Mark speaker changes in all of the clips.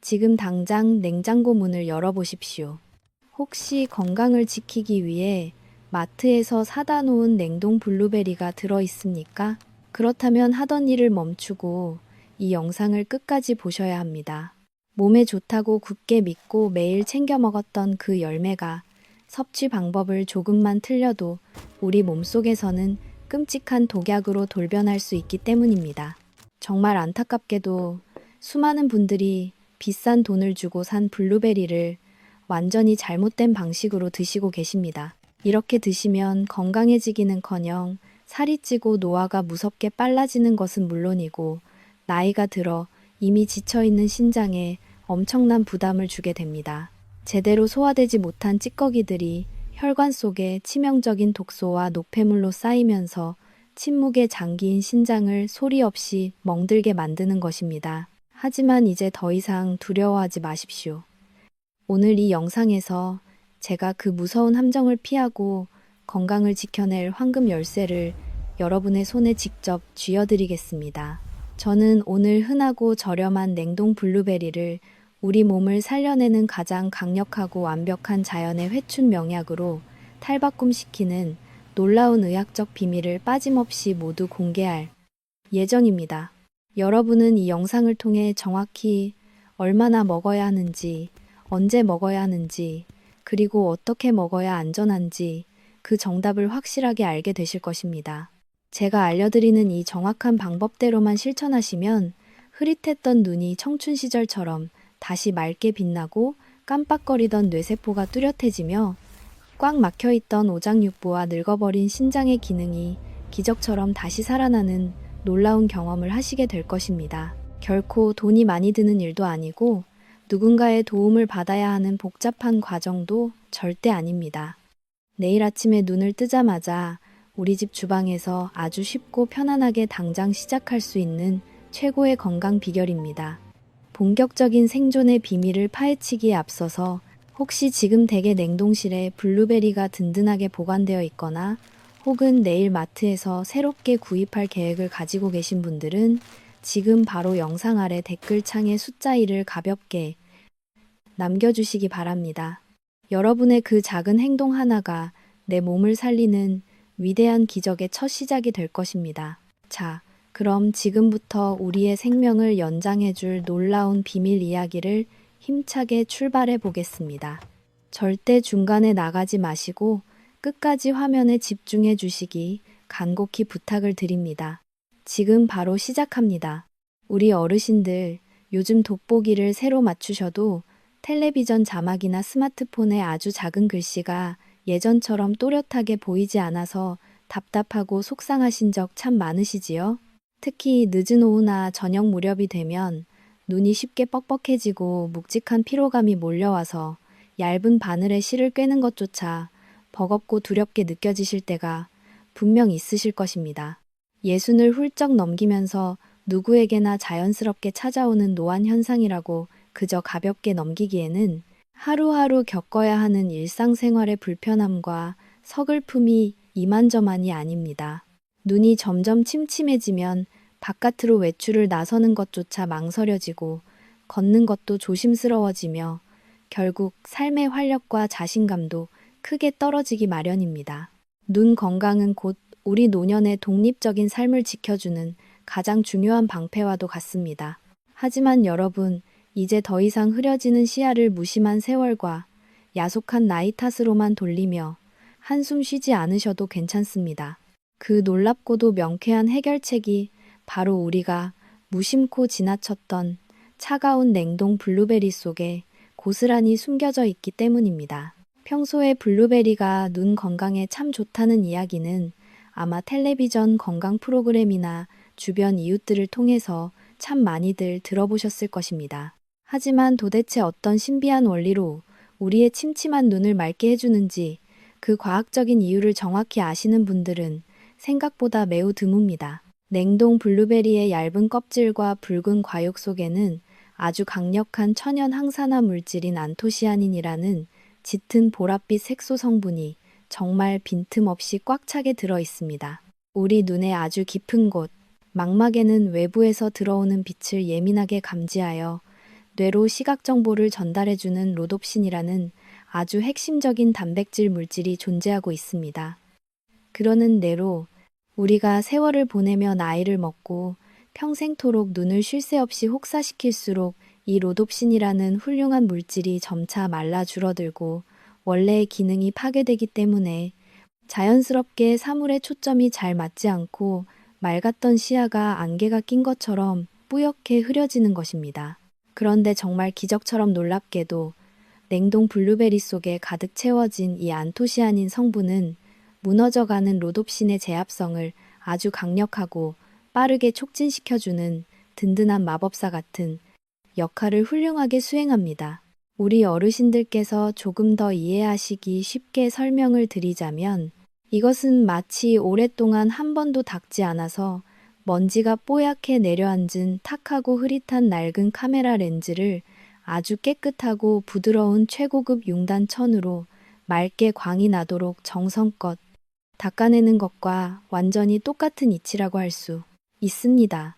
Speaker 1: 지금 당장 냉장고 문을 열어보십시오. 혹시 건강을 지키기 위해 마트에서 사다 놓은 냉동 블루베리가 들어 있습니까? 그렇다면 하던 일을 멈추고 이 영상을 끝까지 보셔야 합니다. 몸에 좋다고 굳게 믿고 매일 챙겨 먹었던 그 열매가 섭취 방법을 조금만 틀려도 우리 몸속에서는 끔찍한 독약으로 돌변할 수 있기 때문입니다. 정말 안타깝게도 수많은 분들이 비싼 돈을 주고 산 블루베리를 완전히 잘못된 방식으로 드시고 계십니다. 이렇게 드시면 건강해지기는커녕 살이 찌고 노화가 무섭게 빨라지는 것은 물론이고 나이가 들어 이미 지쳐있는 신장에 엄청난 부담을 주게 됩니다. 제대로 소화되지 못한 찌꺼기들이 혈관 속에 치명적인 독소와 노폐물로 쌓이면서 침묵에 잠긴 신장을 소리 없이 멍들게 만드는 것입니다. 하지만 이제 더 이상 두려워하지 마십시오. 오늘 이 영상에서 제가 그 무서운 함정을 피하고 건강을 지켜낼 황금 열쇠를 여러분의 손에 직접 쥐어드리겠습니다. 저는 오늘 흔하고 저렴한 냉동 블루베리를 우리 몸을 살려내는 가장 강력하고 완벽한 자연의 회춘 명약으로 탈바꿈시키는 놀라운 의학적 비밀을 빠짐없이 모두 공개할 예정입니다. 여러분은 이 영상을 통해 정확히 얼마나 먹어야 하는지, 언제 먹어야 하는지, 그리고 어떻게 먹어야 안전한지 그 정답을 확실하게 알게 되실 것입니다. 제가 알려드리는 이 정확한 방법대로만 실천하시면 흐릿했던 눈이 청춘 시절처럼 다시 맑게 빛나고 깜빡거리던 뇌세포가 뚜렷해지며 꽉 막혀있던 오장육부와 늙어버린 신장의 기능이 기적처럼 다시 살아나는 놀라운 경험을 하시게 될 것입니다. 결코 돈이 많이 드는 일도 아니고 누군가의 도움을 받아야 하는 복잡한 과정도 절대 아닙니다. 내일 아침에 눈을 뜨자마자 우리 집 주방에서 아주 쉽고 편안하게 당장 시작할 수 있는 최고의 건강 비결입니다. 본격적인 생존의 비밀을 파헤치기에 앞서서 혹시 지금 댁의 냉동실에 블루베리가 든든하게 보관되어 있거나 혹은 내일 마트에서 새롭게 구입할 계획을 가지고 계신 분들은 지금 바로 영상 아래 댓글창에 숫자 1을 가볍게 남겨주시기 바랍니다. 여러분의 그 작은 행동 하나가 내 몸을 살리는 위대한 기적의 첫 시작이 될 것입니다. 자, 그럼 지금부터 우리의 생명을 연장해줄 놀라운 비밀 이야기를 힘차게 출발해 보겠습니다. 절대 중간에 나가지 마시고 끝까지 화면에 집중해 주시기 간곡히 부탁을 드립니다. 지금 바로 시작합니다. 우리 어르신들, 요즘 돋보기를 새로 맞추셔도 텔레비전 자막이나 스마트폰의 아주 작은 글씨가 예전처럼 또렷하게 보이지 않아서 답답하고 속상하신 적 참 많으시지요? 특히 늦은 오후나 저녁 무렵이 되면 눈이 쉽게 뻑뻑해지고 묵직한 피로감이 몰려와서 얇은 바늘에 실을 꿰는 것조차 버겁고 두렵게 느껴지실 때가 분명 있으실 것입니다. 예순을 훌쩍 넘기면서 누구에게나 자연스럽게 찾아오는 노안 현상이라고 그저 가볍게 넘기기에는 하루하루 겪어야 하는 일상생활의 불편함과 서글픔이 이만저만이 아닙니다. 눈이 점점 침침해지면 바깥으로 외출을 나서는 것조차 망설여지고 걷는 것도 조심스러워지며 결국 삶의 활력과 자신감도 크게 떨어지기 마련입니다. 눈 건강은 곧 우리 노년의 독립적인 삶을 지켜주는 가장 중요한 방패와도 같습니다. 하지만 여러분, 이제 더 이상 흐려지는 시야를 무심한 세월과 야속한 나이 탓으로만 돌리며 한숨 쉬지 않으셔도 괜찮습니다. 그 놀랍고도 명쾌한 해결책이 바로 우리가 무심코 지나쳤던 차가운 냉동 블루베리 속에 고스란히 숨겨져 있기 때문입니다. 평소에 블루베리가 눈 건강에 참 좋다는 이야기는 아마 텔레비전 건강 프로그램이나 주변 이웃들을 통해서 참 많이들 들어보셨을 것입니다. 하지만 도대체 어떤 신비한 원리로 우리의 침침한 눈을 맑게 해주는지 그 과학적인 이유를 정확히 아시는 분들은 생각보다 매우 드뭅니다. 냉동 블루베리의 얇은 껍질과 붉은 과육 속에는 아주 강력한 천연 항산화 물질인 안토시아닌이라는 짙은 보랏빛 색소 성분이 정말 빈틈없이 꽉 차게 들어 있습니다. 우리 눈의 아주 깊은 곳, 망막에는 외부에서 들어오는 빛을 예민하게 감지하여 뇌로 시각 정보를 전달해주는 로놉신이라는 아주 핵심적인 단백질 물질이 존재하고 있습니다. 그러는 뇌로 우리가 세월을 보내며 나이를 먹고 평생토록 눈을 쉴 새 없이 혹사시킬수록 이 로놉신이라는 훌륭한 물질이 점차 말라 줄어들고 원래의 기능이 파괴되기 때문에 자연스럽게 사물의 초점이 잘 맞지 않고 맑았던 시야가 안개가 낀 것처럼 뿌옇게 흐려지는 것입니다. 그런데 정말 기적처럼 놀랍게도 냉동 블루베리 속에 가득 채워진 이 안토시아닌 성분은 무너져가는 로놉신의 제압성을 아주 강력하고 빠르게 촉진시켜주는 든든한 마법사 같은 역할을 훌륭하게 수행합니다. 우리 어르신들께서 조금 더 이해하시기 쉽게 설명을 드리자면 이것은 마치 오랫동안 한 번도 닦지 않아서 먼지가 뽀얗게 내려앉은 탁하고 흐릿한 낡은 카메라 렌즈를 아주 깨끗하고 부드러운 최고급 융단 천으로 맑게 광이 나도록 정성껏 닦아내는 것과 완전히 똑같은 이치라고 할 수 있습니다.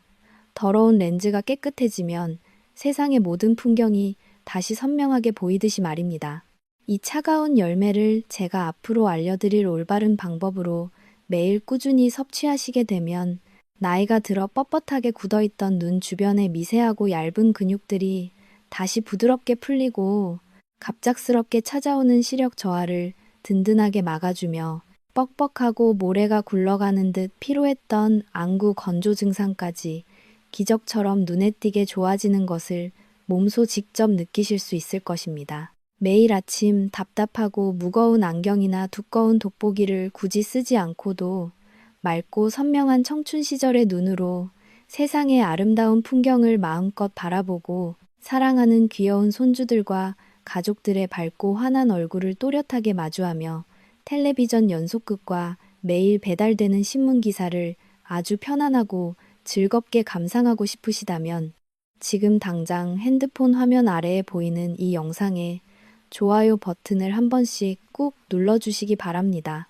Speaker 1: 더러운 렌즈가 깨끗해지면 세상의 모든 풍경이 다시 선명하게 보이듯이 말입니다. 이 차가운 열매를 제가 앞으로 알려드릴 올바른 방법으로 매일 꾸준히 섭취하시게 되면 나이가 들어 뻣뻣하게 굳어있던 눈 주변의 미세하고 얇은 근육들이 다시 부드럽게 풀리고 갑작스럽게 찾아오는 시력 저하를 든든하게 막아주며 뻑뻑하고 모래가 굴러가는 듯 피로했던 안구 건조 증상까지 기적처럼 눈에 띄게 좋아지는 것을 몸소 직접 느끼실 수 있을 것입니다. 매일 아침 답답하고 무거운 안경이나 두꺼운 돋보기를 굳이 쓰지 않고도 맑고 선명한 청춘 시절의 눈으로 세상의 아름다운 풍경을 마음껏 바라보고 사랑하는 귀여운 손주들과 가족들의 밝고 환한 얼굴을 또렷하게 마주하며 텔레비전 연속극과 매일 배달되는 신문 기사를 아주 편안하고 즐겁게 감상하고 싶으시다면 지금 당장 핸드폰 화면 아래에 보이는 이 영상에 좋아요 버튼을 한 번씩 꾹 눌러주시기 바랍니다.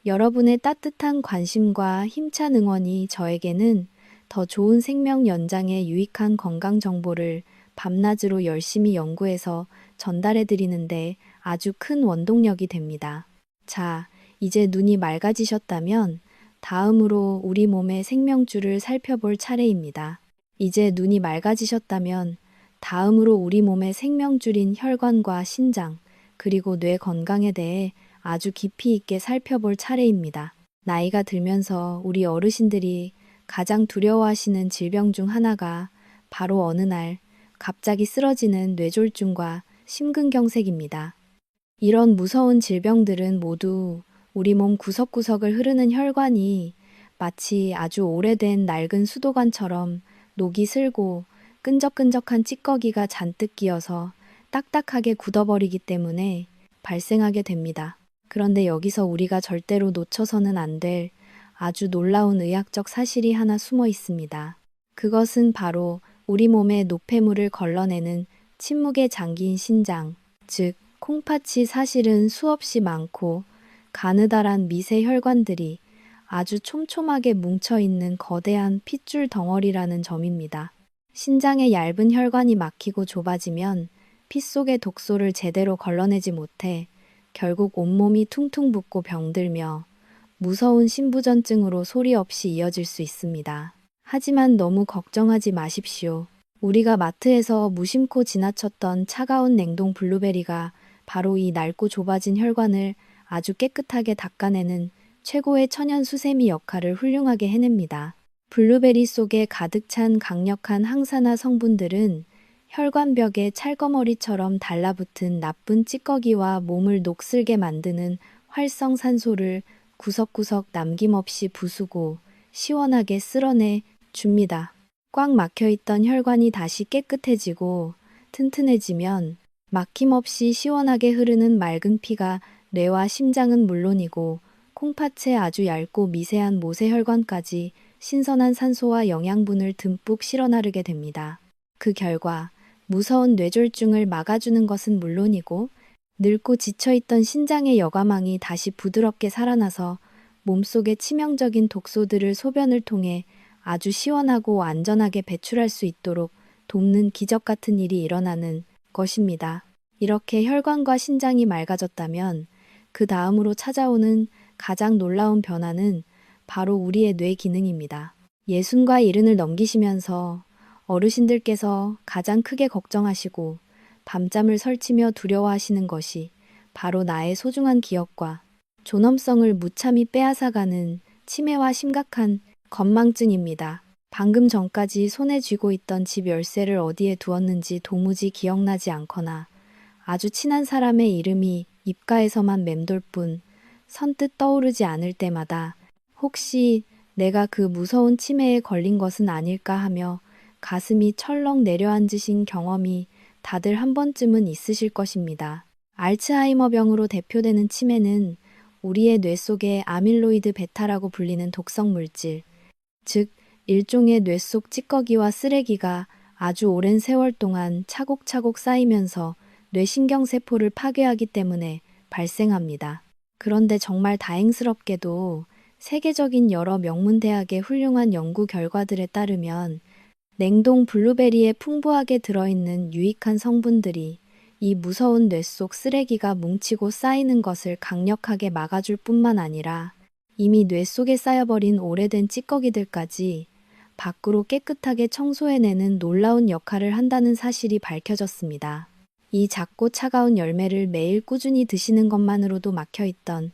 Speaker 1: 여러분의 따뜻한 관심과 힘찬 응원이 저에게는 더 좋은 생명 연장에 유익한 건강 정보를 밤낮으로 열심히 연구해서 전달해 드리는데 아주 큰 원동력이 됩니다. 자, 이제 눈이 맑아지셨다면 다음으로 우리 몸의 생명줄을 살펴볼 차례입니다. 이제 눈이 맑아지셨다면 다음으로 우리 몸의 생명줄인 혈관과 신장, 그리고 뇌 건강에 대해 아주 깊이 있게 살펴볼 차례입니다. 나이가 들면서 우리 어르신들이 가장 두려워하시는 질병 중 하나가 바로 어느 날 갑자기 쓰러지는 뇌졸중과 심근경색입니다. 이런 무서운 질병들은 모두 우리 몸 구석구석을 흐르는 혈관이 마치 아주 오래된 낡은 수도관처럼 녹이 슬고 끈적끈적한 찌꺼기가 잔뜩 끼어서 딱딱하게 굳어버리기 때문에 발생하게 됩니다. 그런데 여기서 우리가 절대로 놓쳐서는 안 될 아주 놀라운 의학적 사실이 하나 숨어 있습니다. 그것은 바로 우리 몸의 노폐물을 걸러내는 침묵의 장기인 신장, 즉 콩팥이 사실은 수없이 많고 가느다란 미세 혈관들이 아주 촘촘하게 뭉쳐있는 거대한 핏줄 덩어리라는 점입니다. 신장의 얇은 혈관이 막히고 좁아지면 피 속의 독소를 제대로 걸러내지 못해 결국 온몸이 퉁퉁 붓고 병들며 무서운 신부전증으로 소리 없이 이어질 수 있습니다. 하지만 너무 걱정하지 마십시오. 우리가 마트에서 무심코 지나쳤던 차가운 냉동 블루베리가 바로 이 낡고 좁아진 혈관을 아주 깨끗하게 닦아내는 최고의 천연 수세미 역할을 훌륭하게 해냅니다. 블루베리 속에 가득 찬 강력한 항산화 성분들은 혈관벽에 찰거머리처럼 달라붙은 나쁜 찌꺼기와 몸을 녹슬게 만드는 활성산소를 구석구석 남김없이 부수고 시원하게 쓸어내 줍니다. 꽉 막혀있던 혈관이 다시 깨끗해지고 튼튼해지면 막힘없이 시원하게 흐르는 맑은 피가 뇌와 심장은 물론이고 콩팥의 아주 얇고 미세한 모세혈관까지 신선한 산소와 영양분을 듬뿍 실어나르게 됩니다. 그 결과 무서운 뇌졸중을 막아주는 것은 물론이고 늙고 지쳐있던 신장의 여과망이 다시 부드럽게 살아나서 몸속의 치명적인 독소들을 소변을 통해 아주 시원하고 안전하게 배출할 수 있도록 돕는 기적 같은 일이 일어나는 것입니다. 이렇게 혈관과 신장이 맑아졌다면 그 다음으로 찾아오는 가장 놀라운 변화는 바로 우리의 뇌 기능입니다. 60과 70을 넘기시면서 어르신들께서 가장 크게 걱정하시고 밤잠을 설치며 두려워하시는 것이 바로 나의 소중한 기억과 존엄성을 무참히 빼앗아가는 치매와 심각한 건망증입니다. 방금 전까지 손에 쥐고 있던 집 열쇠를 어디에 두었는지 도무지 기억나지 않거나 아주 친한 사람의 이름이 입가에서만 맴돌 뿐 선뜻 떠오르지 않을 때마다 혹시 내가 그 무서운 치매에 걸린 것은 아닐까 하며 가슴이 철렁 내려앉으신 경험이 다들 한 번쯤은 있으실 것입니다. 알츠하이머병으로 대표되는 치매는 우리의 뇌 속의 아밀로이드 베타라고 불리는 독성 물질, 즉 일종의 뇌 속 찌꺼기와 쓰레기가 아주 오랜 세월 동안 차곡차곡 쌓이면서 뇌신경세포를 파괴하기 때문에 발생합니다. 그런데 정말 다행스럽게도 세계적인 여러 명문대학의 훌륭한 연구 결과들에 따르면 냉동 블루베리에 풍부하게 들어있는 유익한 성분들이 이 무서운 뇌 속 쓰레기가 뭉치고 쌓이는 것을 강력하게 막아줄 뿐만 아니라 이미 뇌 속에 쌓여버린 오래된 찌꺼기들까지 밖으로 깨끗하게 청소해내는 놀라운 역할을 한다는 사실이 밝혀졌습니다. 이 작고 차가운 열매를 매일 꾸준히 드시는 것만으로도 막혀있던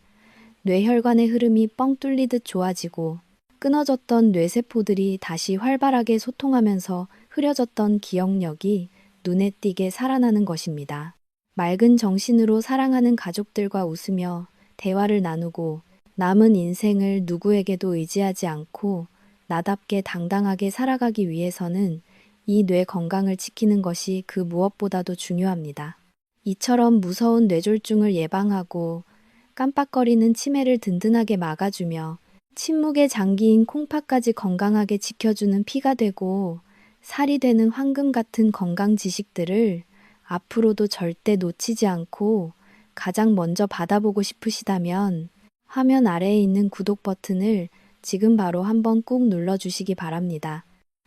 Speaker 1: 뇌혈관의 흐름이 뻥 뚫리듯 좋아지고 끊어졌던 뇌세포들이 다시 활발하게 소통하면서 흐려졌던 기억력이 눈에 띄게 살아나는 것입니다. 맑은 정신으로 사랑하는 가족들과 웃으며 대화를 나누고 남은 인생을 누구에게도 의지하지 않고 나답게 당당하게 살아가기 위해서는 이 뇌 건강을 지키는 것이 그 무엇보다도 중요합니다. 이처럼 무서운 뇌졸중을 예방하고 깜빡거리는 치매를 든든하게 막아주며 침묵의 장기인 콩팥까지 건강하게 지켜주는 피가 되고 살이 되는 황금 같은 건강 지식들을 앞으로도 절대 놓치지 않고 가장 먼저 받아보고 싶으시다면 화면 아래에 있는 구독 버튼을 지금 바로 한번 꾹 눌러주시기 바랍니다.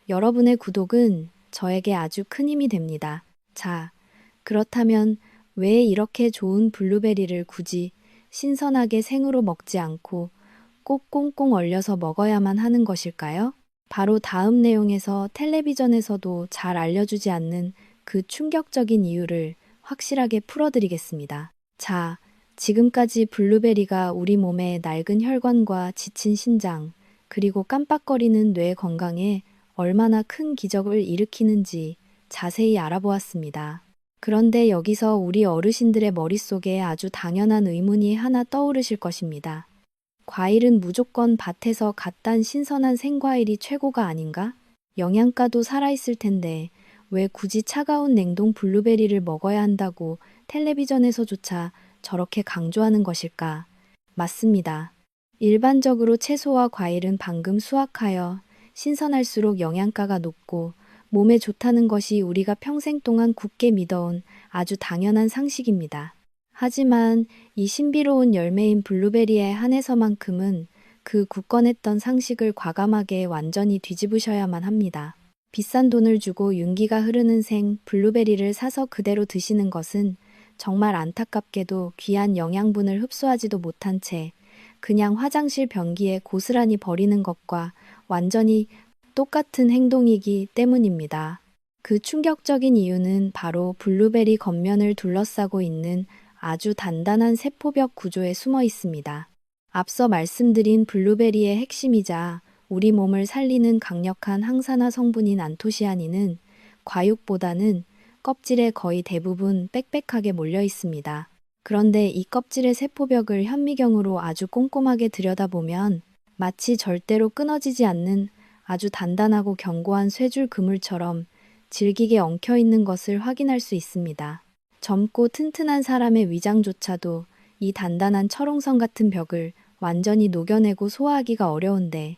Speaker 1: 여러분의 구독은 저에게 아주 큰 힘이 됩니다. 자, 그렇다면 왜 이렇게 좋은 블루베리를 굳이 신선하게 생으로 먹지 않고 꼭 꽁꽁 얼려서 먹어야만 하는 것일까요? 바로 다음 내용에서 텔레비전에서도 잘 알려주지 않는 그 충격적인 이유를 확실하게 풀어드리겠습니다. 자, 지금까지 블루베리가 우리 몸의 낡은 혈관과 지친 신장, 그리고 깜빡거리는 뇌 건강에 얼마나 큰 기적을 일으키는지 자세히 알아보았습니다. 그런데 여기서 우리 어르신들의 머릿속에 아주 당연한 의문이 하나 떠오르실 것입니다. 과일은 무조건 밭에서 갓 딴 신선한 생과일이 최고가 아닌가? 영양가도 살아있을 텐데 왜 굳이 차가운 냉동 블루베리를 먹어야 한다고 텔레비전에서조차 저렇게 강조하는 것일까? 맞습니다. 일반적으로 채소와 과일은 방금 수확하여 신선할수록 영양가가 높고 몸에 좋다는 것이 우리가 평생 동안 굳게 믿어온 아주 당연한 상식입니다. 하지만 이 신비로운 열매인 블루베리에 한해서만큼은 그 굳건했던 상식을 과감하게 완전히 뒤집으셔야만 합니다. 비싼 돈을 주고 윤기가 흐르는 생 블루베리를 사서 그대로 드시는 것은 정말 안타깝게도 귀한 영양분을 흡수하지도 못한 채 그냥 화장실 변기에 고스란히 버리는 것과 완전히 똑같은 행동이기 때문입니다. 그 충격적인 이유는 바로 블루베리 겉면을 둘러싸고 있는 아주 단단한 세포벽 구조에 숨어 있습니다. 앞서 말씀드린 블루베리의 핵심이자 우리 몸을 살리는 강력한 항산화 성분인 안토시아닌은 과육보다는 껍질에 거의 대부분 빽빽하게 몰려 있습니다. 그런데 이 껍질의 세포벽을 현미경으로 아주 꼼꼼하게 들여다보면 마치 절대로 끊어지지 않는 아주 단단하고 견고한 쇠줄 그물처럼 질기게 엉켜 있는 것을 확인할 수 있습니다. 젊고 튼튼한 사람의 위장조차도 이 단단한 철옹성 같은 벽을 완전히 녹여내고 소화하기가 어려운데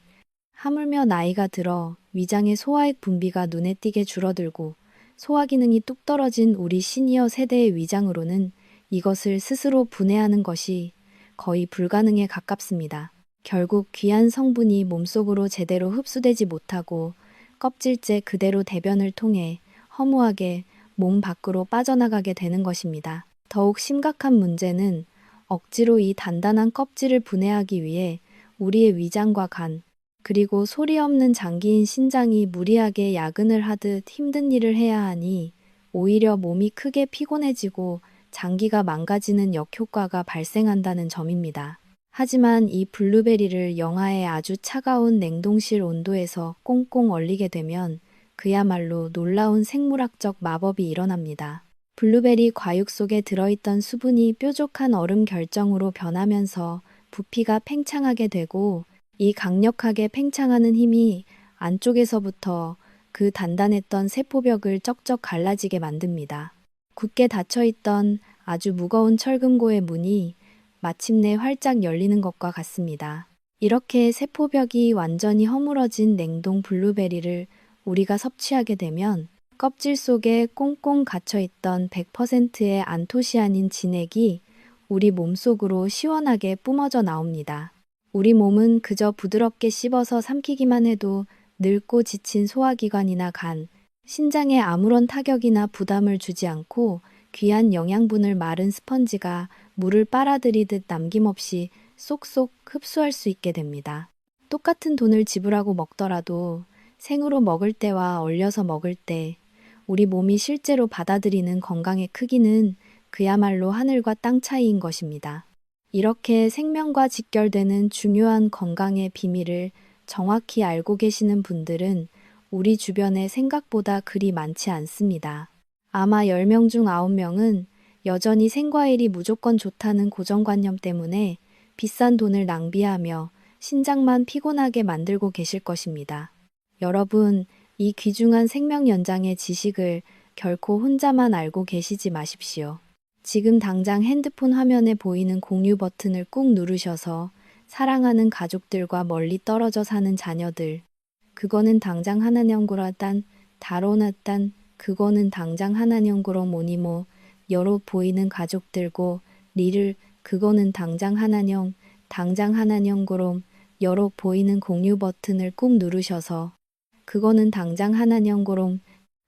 Speaker 1: 하물며 나이가 들어 위장의 소화액 분비가 눈에 띄게 줄어들고 소화 기능이 뚝 떨어진 우리 시니어 세대의 위장으로는 이것을 스스로 분해하는 것이 거의 불가능에 가깝습니다. 결국 귀한 성분이 몸속으로 제대로 흡수되지 못하고 껍질째 그대로 대변을 통해 허무하게 몸 밖으로 빠져나가게 되는 것입니다. 더욱 심각한 문제는 억지로 이 단단한 껍질을 분해하기 위해 우리의 위장과 간, 그리고 소리 없는 장기인 신장이 무리하게 야근을 하듯 힘든 일을 해야 하니 오히려 몸이 크게 피곤해지고 장기가 망가지는 역효과가 발생한다는 점입니다. 하지만 이 블루베리를 영하의 아주 차가운 냉동실 온도에서 꽁꽁 얼리게 되면 그야말로 놀라운 생물학적 마법이 일어납니다. 블루베리 과육 속에 들어있던 수분이 뾰족한 얼음 결정으로 변하면서 부피가 팽창하게 되고 이 강력하게 팽창하는 힘이 안쪽에서부터 그 단단했던 세포벽을 쩍쩍 갈라지게 만듭니다. 굳게 닫혀있던 아주 무거운 철금고의 문이 마침내 활짝 열리는 것과 같습니다. 이렇게 세포벽이 완전히 허물어진 냉동 블루베리를 우리가 섭취하게 되면 껍질 속에 꽁꽁 갇혀있던 100%의 안토시아닌 진액이 우리 몸속으로 시원하게 뿜어져 나옵니다. 우리 몸은 그저 부드럽게 씹어서 삼키기만 해도 늙고 지친 소화기관이나 간, 신장에 아무런 타격이나 부담을 주지 않고 귀한 영양분을 마른 스펀지가 물을 빨아들이듯 남김없이 쏙쏙 흡수할 수 있게 됩니다. 똑같은 돈을 지불하고 먹더라도 생으로 먹을 때와 얼려서 먹을 때 우리 몸이 실제로 받아들이는 건강의 크기는 그야말로 하늘과 땅 차이인 것입니다. 이렇게 생명과 직결되는 중요한 건강의 비밀을 정확히 알고 계시는 분들은 우리 주변에 생각보다 그리 많지 않습니다. 아마 10명 중 9명은 여전히 생과일이 무조건 좋다는 고정관념 때문에 비싼 돈을 낭비하며 신장만 피곤하게 만들고 계실 것입니다. 여러분, 이 귀중한 생명 연장의 지식을 결코 혼자만 알고 계시지 마십시오. 지금 당장 핸드폰 화면에 보이는 공유 버튼을 꾹 누르셔서 사랑하는 가족들과 멀리 떨어져 사는 자녀들, 그거는 당장 하나년구라단, 다로나단, 그거는 당장 하나년구로 모니모, 여러 보이는 가족들고, 리를, 그거는 당장 하나년구롬, 여러 보이는 공유 버튼을 꾹 누르셔서, 그거는 당장 하나년구롬,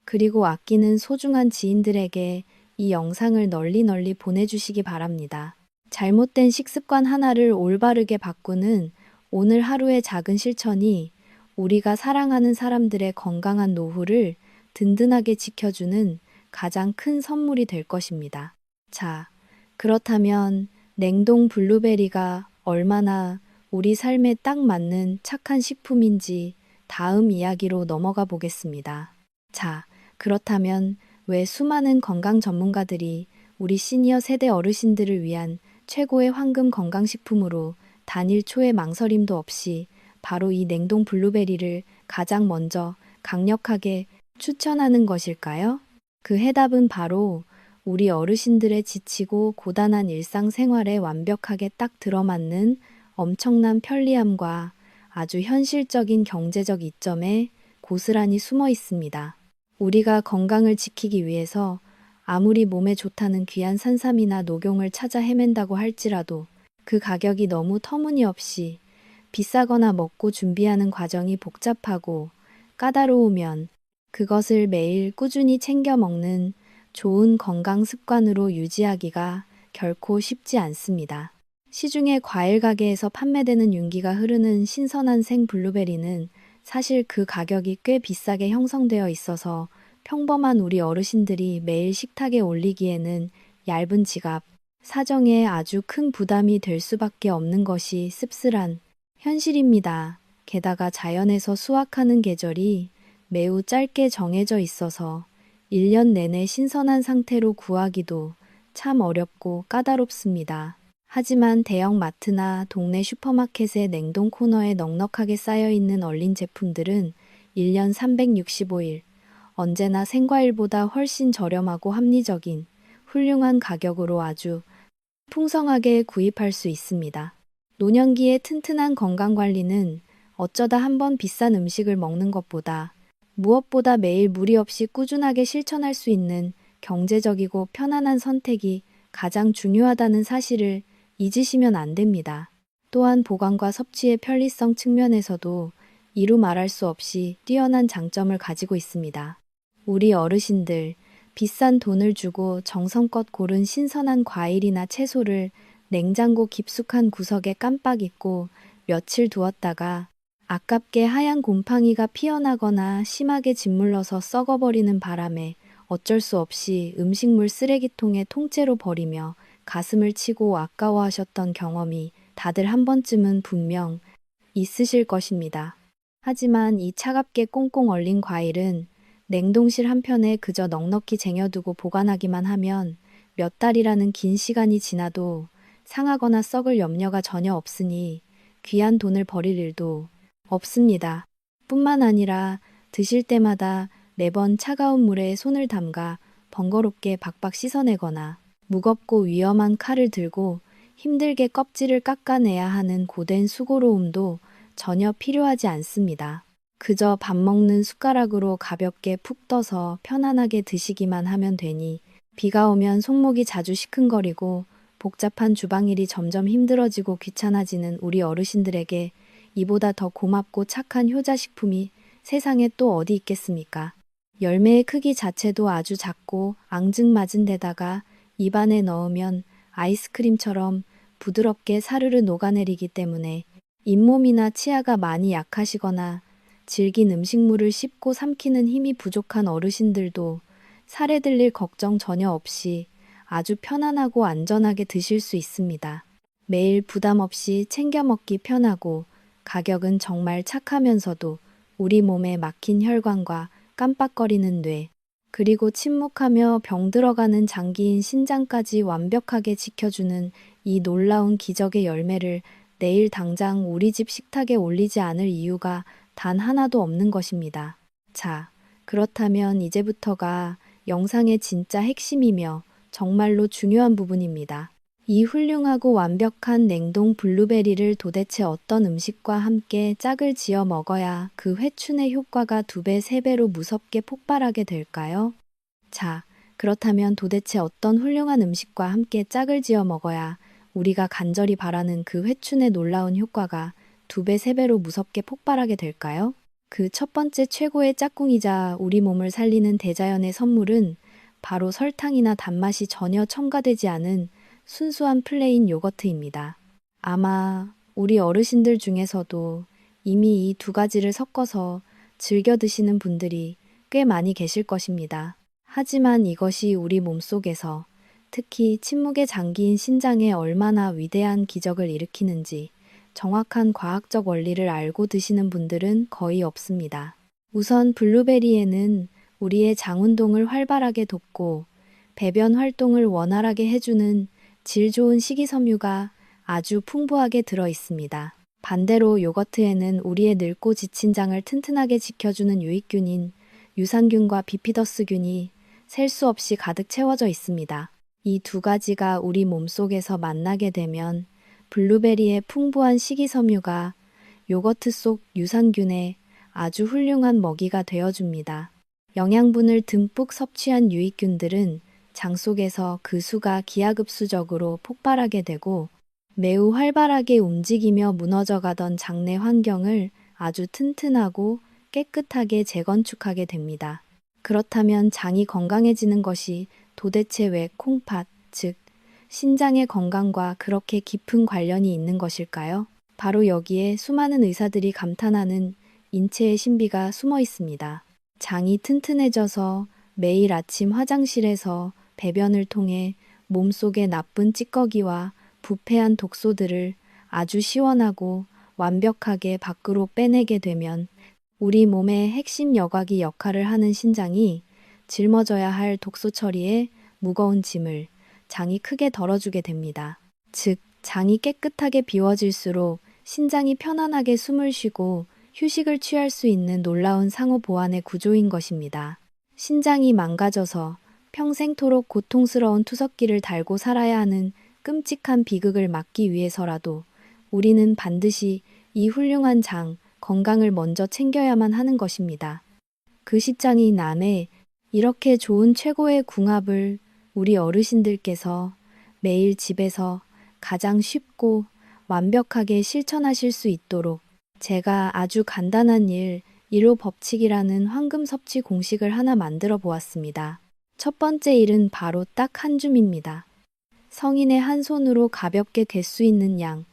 Speaker 1: 그리고 아끼는 소중한 지인들에게 이 영상을 널리 보내주시기 바랍니다. 잘못된 식습관 하나를 올바르게 바꾸는 오늘 하루의 작은 실천이 우리가 사랑하는 사람들의 건강한 노후를 든든하게 지켜주는 가장 큰 선물이 될 것입니다. 자, 그렇다면 냉동 블루베리가 얼마나 우리 삶에 딱 맞는 착한 식품인지 다음 이야기로 넘어가 보겠습니다. 자, 그렇다면 왜 수많은 건강 전문가들이 우리 시니어 세대 어르신들을 위한 최고의 황금 건강식품으로 단일 초의 망설임도 없이 바로 이 냉동 블루베리를 가장 먼저 강력하게 추천하는 것일까요? 그 해답은 바로 우리 어르신들의 지치고 고단한 일상생활에 완벽하게 딱 들어맞는 엄청난 편리함과 아주 현실적인 경제적 이점에 고스란히 숨어 있습니다. 우리가 건강을 지키기 위해서 아무리 몸에 좋다는 귀한 산삼이나 녹용을 찾아 헤맨다고 할지라도 그 가격이 너무 터무니없이 비싸거나 먹고 준비하는 과정이 복잡하고 까다로우면 그것을 매일 꾸준히 챙겨 먹는 좋은 건강 습관으로 유지하기가 결코 쉽지 않습니다. 시중에 과일 가게에서 판매되는 윤기가 흐르는 신선한 생 블루베리는 사실 그 가격이 꽤 비싸게 형성되어 있어서 평범한 우리 어르신들이 매일 식탁에 올리기에는 얇은 지갑, 사정에 아주 큰 부담이 될 수밖에 없는 것이 씁쓸한 현실입니다. 게다가 자연에서 수확하는 계절이 매우 짧게 정해져 있어서 1년 내내 신선한 상태로 구하기도 참 어렵고 까다롭습니다. 하지만 대형 마트나 동네 슈퍼마켓의 냉동 코너에 넉넉하게 쌓여있는 얼린 제품들은 1년 365일, 언제나 생과일보다 훨씬 저렴하고 합리적인 훌륭한 가격으로 아주 풍성하게 구입할 수 있습니다. 노년기의 튼튼한 건강관리는 어쩌다 한번 비싼 음식을 먹는 것보다 무엇보다 매일 무리 없이 꾸준하게 실천할 수 있는 경제적이고 편안한 선택이 가장 중요하다는 사실을 잊으시면 안 됩니다. 또한 보관과 섭취의 편리성 측면에서도 이루 말할 수 없이 뛰어난 장점을 가지고 있습니다. 우리 어르신들, 비싼 돈을 주고 정성껏 고른 신선한 과일이나 채소를 냉장고 깊숙한 구석에 깜빡 잊고 며칠 두었다가 아깝게 하얀 곰팡이가 피어나거나 심하게 짓물러서 썩어버리는 바람에 어쩔 수 없이 음식물 쓰레기통에 통째로 버리며 가슴을 치고 아까워하셨던 경험이 다들 한 번쯤은 분명 있으실 것입니다. 하지만 이 차갑게 꽁꽁 얼린 과일은 냉동실 한편에 그저 넉넉히 쟁여두고 보관하기만 하면 몇 달이라는 긴 시간이 지나도 상하거나 썩을 염려가 전혀 없으니 귀한 돈을 버릴 일도 없습니다. 뿐만 아니라 드실 때마다 매번 차가운 물에 손을 담가 번거롭게 박박 씻어내거나 무겁고 위험한 칼을 들고 힘들게 껍질을 깎아내야 하는 고된 수고로움도 전혀 필요하지 않습니다. 그저 밥 먹는 숟가락으로 가볍게 푹 떠서 편안하게 드시기만 하면 되니 비가 오면 손목이 자주 시큰거리고 복잡한 주방일이 점점 힘들어지고 귀찮아지는 우리 어르신들에게 이보다 더 고맙고 착한 효자식품이 세상에 또 어디 있겠습니까? 열매의 크기 자체도 아주 작고 앙증맞은 데다가 입안에 넣으면 아이스크림처럼 부드럽게 사르르 녹아내리기 때문에 잇몸이나 치아가 많이 약하시거나 질긴 음식물을 씹고 삼키는 힘이 부족한 어르신들도 살에 들릴 걱정 전혀 없이 아주 편안하고 안전하게 드실 수 있습니다. 매일 부담 없이 챙겨 먹기 편하고 가격은 정말 착하면서도 우리 몸에 막힌 혈관과 깜빡거리는 뇌, 그리고 침묵하며 병들어가는 장기인 신장까지 완벽하게 지켜주는 이 놀라운 기적의 열매를 내일 당장 우리 집 식탁에 올리지 않을 이유가 단 하나도 없는 것입니다. 자, 그렇다면 이제부터가 영상의 진짜 핵심이며 정말로 중요한 부분입니다. 이 훌륭하고 완벽한 냉동 블루베리를 도대체 어떤 음식과 함께 짝을 지어 먹어야 그 회춘의 효과가 2배, 3배로 무섭게 폭발하게 될까요? 자, 그렇다면 도대체 어떤 훌륭한 음식과 함께 짝을 지어 먹어야 우리가 간절히 바라는 그 회춘의 놀라운 효과가 2배, 3배로 무섭게 폭발하게 될까요? 그 첫 번째 최고의 짝꿍이자 우리 몸을 살리는 대자연의 선물은 바로 설탕이나 단맛이 전혀 첨가되지 않은 순수한 플레인 요거트입니다. 아마 우리 어르신들 중에서도 이미 이 2가지를 섞어서 즐겨 드시는 분들이 꽤 많이 계실 것입니다. 하지만 이것이 우리 몸속에서 특히 침묵에 잠긴 신장에 얼마나 위대한 기적을 일으키는지 정확한 과학적 원리를 알고 드시는 분들은 거의 없습니다. 우선 블루베리에는 우리의 장 운동을 활발하게 돕고 배변 활동을 원활하게 해주는 질 좋은 식이섬유가 아주 풍부하게 들어 있습니다. 반대로 요거트에는 우리의 늙고 지친 장을 튼튼하게 지켜주는 유익균인 유산균과 비피더스균이 셀 수 없이 가득 채워져 있습니다. 이 2가지가 우리 몸속에서 만나게 되면 블루베리의 풍부한 식이섬유가 요거트 속 유산균에 아주 훌륭한 먹이가 되어줍니다. 영양분을 듬뿍 섭취한 유익균들은 장 속에서 그 수가 기하급수적으로 폭발하게 되고 매우 활발하게 움직이며 무너져가던 장내 환경을 아주 튼튼하고 깨끗하게 재건축하게 됩니다. 그렇다면 장이 건강해지는 것이 도대체 왜 콩팥, 즉 신장의 건강과 그렇게 깊은 관련이 있는 것일까요? 바로 여기에 수많은 의사들이 감탄하는 인체의 신비가 숨어 있습니다. 장이 튼튼해져서 매일 아침 화장실에서 배변을 통해 몸속의 나쁜 찌꺼기와 부패한 독소들을 아주 시원하고 완벽하게 밖으로 빼내게 되면 우리 몸의 핵심 여과기 역할을 하는 신장이 짊어져야 할 독소 처리에 무거운 짐을 장이 크게 덜어주게 됩니다. 즉, 장이 깨끗하게 비워질수록 신장이 편안하게 숨을 쉬고 휴식을 취할 수 있는 놀라운 상호 보완의 구조인 것입니다. 신장이 망가져서 평생토록 고통스러운 투석기를 달고 살아야 하는 끔찍한 비극을 막기 위해서라도 우리는 반드시 이 훌륭한 장, 건강을 먼저 챙겨야만 하는 것입니다. 그 시장이 남해 이렇게 좋은 최고의 궁합을 우리 어르신들께서 매일 집에서 가장 쉽고 완벽하게 실천하실 수 있도록 제가 아주 간단한 일 1호 법칙이라는 황금 섭취 공식을 하나 만들어 보았습니다. 첫 번째 일은 바로 딱 한 줌입니다. 성인의 한 손으로 가볍게 될 수 있는 양,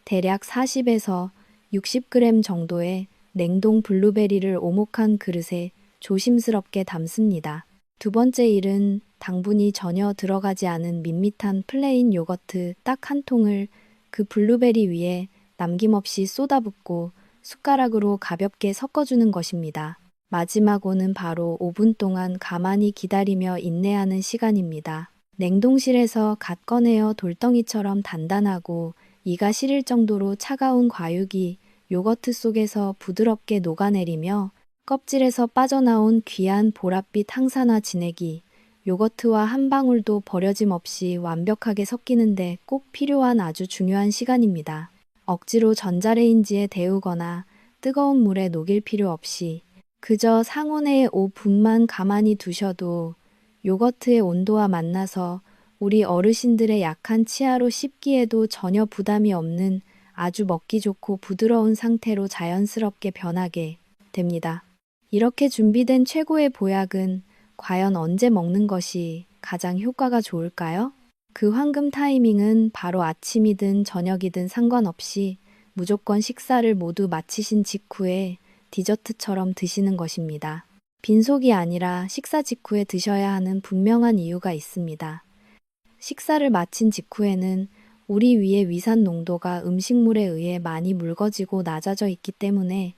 Speaker 1: 대략 40에서 60g 정도의 냉동 블루베리를 오목한 그릇에 조심스럽게 담습니다. 두 번째 일은 당분이 전혀 들어가지 않은 밋밋한 플레인 요거트 딱 한 통을 그 블루베리 위에 남김없이 쏟아붓고 숟가락으로 가볍게 섞어주는 것입니다. 마지막 오는 바로 5분 동안 가만히 기다리며 인내하는 시간입니다. 냉동실에서 갓 꺼내어 돌덩이처럼 단단하고 이가 시릴 정도로 차가운 과육이 요거트 속에서 부드럽게 녹아내리며 껍질에서 빠져나온 귀한 보랏빛 항산화 진액이 요거트와 한 방울도 버려짐 없이 완벽하게 섞이는데 꼭 필요한 아주 중요한 시간입니다. 억지로 전자레인지에 데우거나 뜨거운 물에 녹일 필요 없이 그저 상온에 5분만 가만히 두셔도 요거트의 온도와 만나서 우리 어르신들의 약한 치아로 씹기에도 전혀 부담이 없는 아주 먹기 좋고 부드러운 상태로 자연스럽게 변하게 됩니다. 이렇게 준비된 최고의 보약은 과연 언제 먹는 것이 가장 효과가 좋을까요? 그 황금 타이밍은 바로 아침이든 저녁이든 상관없이 무조건 식사를 모두 마치신 직후에 디저트처럼 드시는 것입니다. 빈속이 아니라 식사 직후에 드셔야 하는 분명한 이유가 있습니다. 식사를 마친 직후에는 우리 위의 위산 농도가 음식물에 의해 많이 묽어지고 낮아져 있기 때문에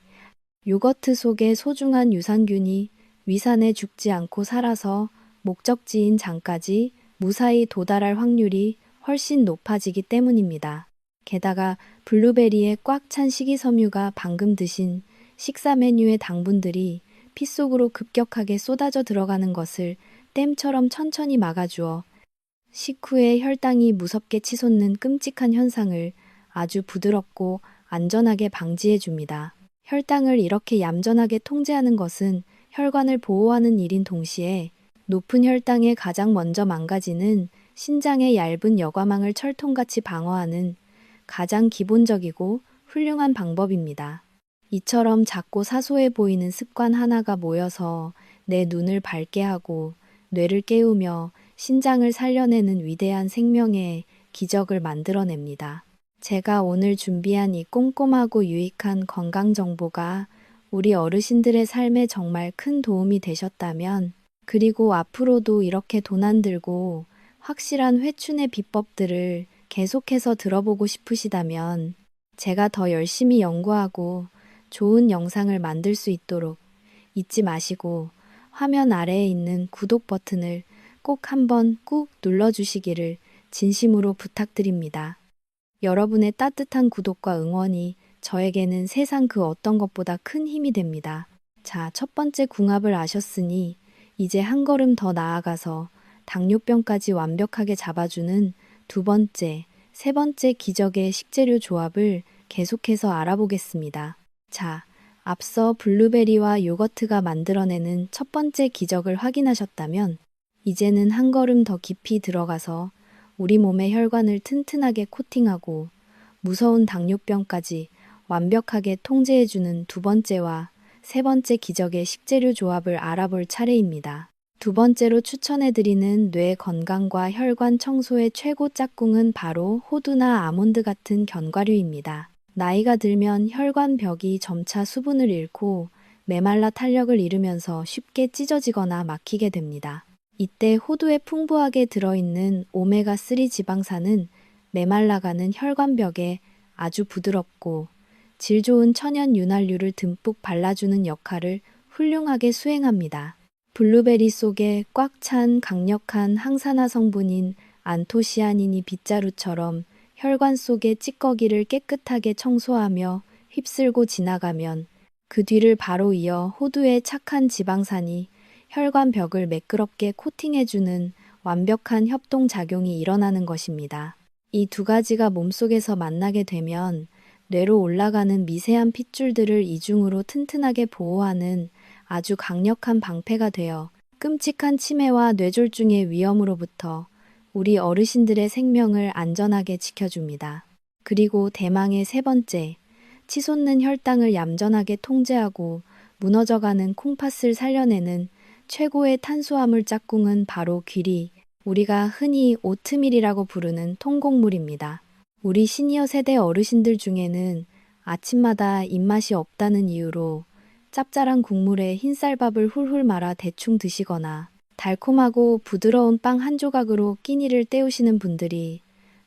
Speaker 1: 요거트 속의 소중한 유산균이 위산에 죽지 않고 살아서 목적지인 장까지 무사히 도달할 확률이 훨씬 높아지기 때문입니다. 게다가 블루베리에 꽉 찬 식이섬유가 방금 드신 식사 메뉴의 당분들이 피 속으로 급격하게 쏟아져 들어가는 것을 댐처럼 천천히 막아주어 식후에 혈당이 무섭게 치솟는 끔찍한 현상을 아주 부드럽고 안전하게 방지해 줍니다. 혈당을 이렇게 얌전하게 통제하는 것은 혈관을 보호하는 일인 동시에 높은 혈당에 가장 먼저 망가지는 신장의 얇은 여과망을 철통같이 방어하는 가장 기본적이고 훌륭한 방법입니다. 이처럼 작고 사소해 보이는 습관 하나가 모여서 내 눈을 밝게 하고 뇌를 깨우며 신장을 살려내는 위대한 생명의 기적을 만들어냅니다. 제가 오늘 준비한 이 꼼꼼하고 유익한 건강 정보가 우리 어르신들의 삶에 정말 큰 도움이 되셨다면, 그리고 앞으로도 이렇게 돈 안 들고 확실한 회춘의 비법들을 계속해서 들어보고 싶으시다면 제가 더 열심히 연구하고 좋은 영상을 만들 수 있도록 잊지 마시고 화면 아래에 있는 구독 버튼을 꼭 한번 꾹 눌러주시기를 진심으로 부탁드립니다. 여러분의 따뜻한 구독과 응원이 저에게는 세상 그 어떤 것보다 큰 힘이 됩니다. 자, 첫 번째 궁합을 아셨으니 이제 한 걸음 더 나아가서 당뇨병까지 완벽하게 잡아주는 두 번째, 세 번째 기적의 식재료 조합을 계속해서 알아보겠습니다. 자, 앞서 블루베리와 요거트가 만들어내는 첫 번째 기적을 확인하셨다면 이제는 한 걸음 더 깊이 들어가서 우리 몸의 혈관을 튼튼하게 코팅하고 무서운 당뇨병까지 완벽하게 통제해주는 두 번째와 세 번째 기적의 식재료 조합을 알아볼 차례입니다. 두 번째로 추천해드리는 뇌 건강과 혈관 청소의 최고 짝꿍은 바로 호두나 아몬드 같은 견과류입니다. 나이가 들면 혈관 벽이 점차 수분을 잃고 메말라 탄력을 잃으면서 쉽게 찢어지거나 막히게 됩니다. 이때 호두에 풍부하게 들어있는 오메가3 지방산은 메말라가는 혈관벽에 아주 부드럽고 질 좋은 천연 윤활유를 듬뿍 발라주는 역할을 훌륭하게 수행합니다. 블루베리 속에 꽉 찬 강력한 항산화 성분인 안토시아닌이 빗자루처럼 혈관 속의 찌꺼기를 깨끗하게 청소하며 휩쓸고 지나가면 그 뒤를 바로 이어 호두의 착한 지방산이 혈관 벽을 매끄럽게 코팅해주는 완벽한 협동작용이 일어나는 것입니다. 이 두 가지가 몸속에서 만나게 되면 뇌로 올라가는 미세한 핏줄들을 이중으로 튼튼하게 보호하는 아주 강력한 방패가 되어 끔찍한 치매와 뇌졸중의 위험으로부터 우리 어르신들의 생명을 안전하게 지켜줍니다. 그리고 대망의 세 번째, 치솟는 혈당을 얌전하게 통제하고 무너져가는 콩팥을 살려내는 최고의 탄수화물 짝꿍은 바로 귀리, 우리가 흔히 오트밀이라고 부르는 통곡물입니다. 우리 시니어 세대 어르신들 중에는 아침마다 입맛이 없다는 이유로 짭짤한 국물에 흰쌀밥을 훌훌 말아 대충 드시거나 달콤하고 부드러운 빵 한 조각으로 끼니를 때우시는 분들이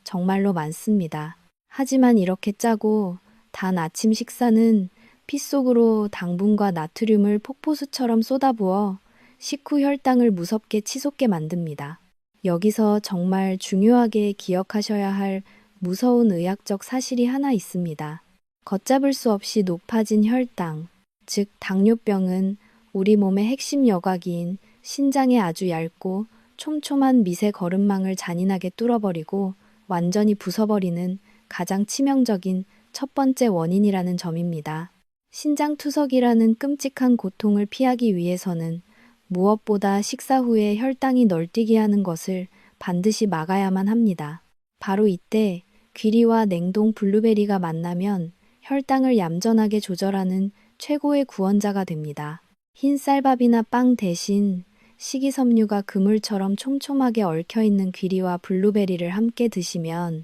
Speaker 1: 정말로 많습니다. 하지만 이렇게 짜고 단 아침 식사는 피 속으로 당분과 나트륨을 폭포수처럼 쏟아부어 식후 혈당을 무섭게 치솟게 만듭니다. 여기서 정말 중요하게 기억하셔야 할 무서운 의학적 사실이 하나 있습니다. 걷잡을 수 없이 높아진 혈당, 즉 당뇨병은 우리 몸의 핵심 여과기인 신장의 아주 얇고 촘촘한 미세 거름망을 잔인하게 뚫어버리고 완전히 부숴버리는 가장 치명적인 첫 번째 원인이라는 점입니다. 신장투석이라는 끔찍한 고통을 피하기 위해서는 무엇보다 식사 후에 혈당이 널뛰게 하는 것을 반드시 막아야만 합니다. 바로 이때 귀리와 냉동 블루베리가 만나면 혈당을 얌전하게 조절하는 최고의 구원자가 됩니다. 흰 쌀밥이나 빵 대신 식이섬유가 그물처럼 촘촘하게 얽혀있는 귀리와 블루베리를 함께 드시면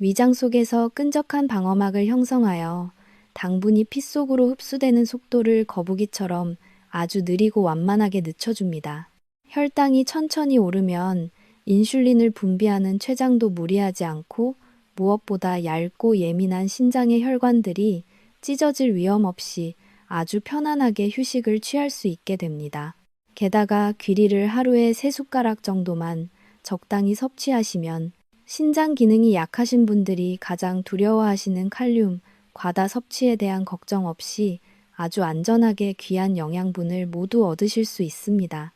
Speaker 1: 위장 속에서 끈적한 방어막을 형성하여 당분이 피 속으로 흡수되는 속도를 거북이처럼 아주 느리고 완만하게 늦춰줍니다. 혈당이 천천히 오르면 인슐린을 분비하는 췌장도 무리하지 않고 무엇보다 얇고 예민한 신장의 혈관들이 찢어질 위험 없이 아주 편안하게 휴식을 취할 수 있게 됩니다. 게다가 귀리를 하루에 3숟가락 정도만 적당히 섭취하시면 신장 기능이 약하신 분들이 가장 두려워하시는 칼륨, 과다 섭취에 대한 걱정 없이 아주 안전하게 귀한 영양분을 모두 얻으실 수 있습니다.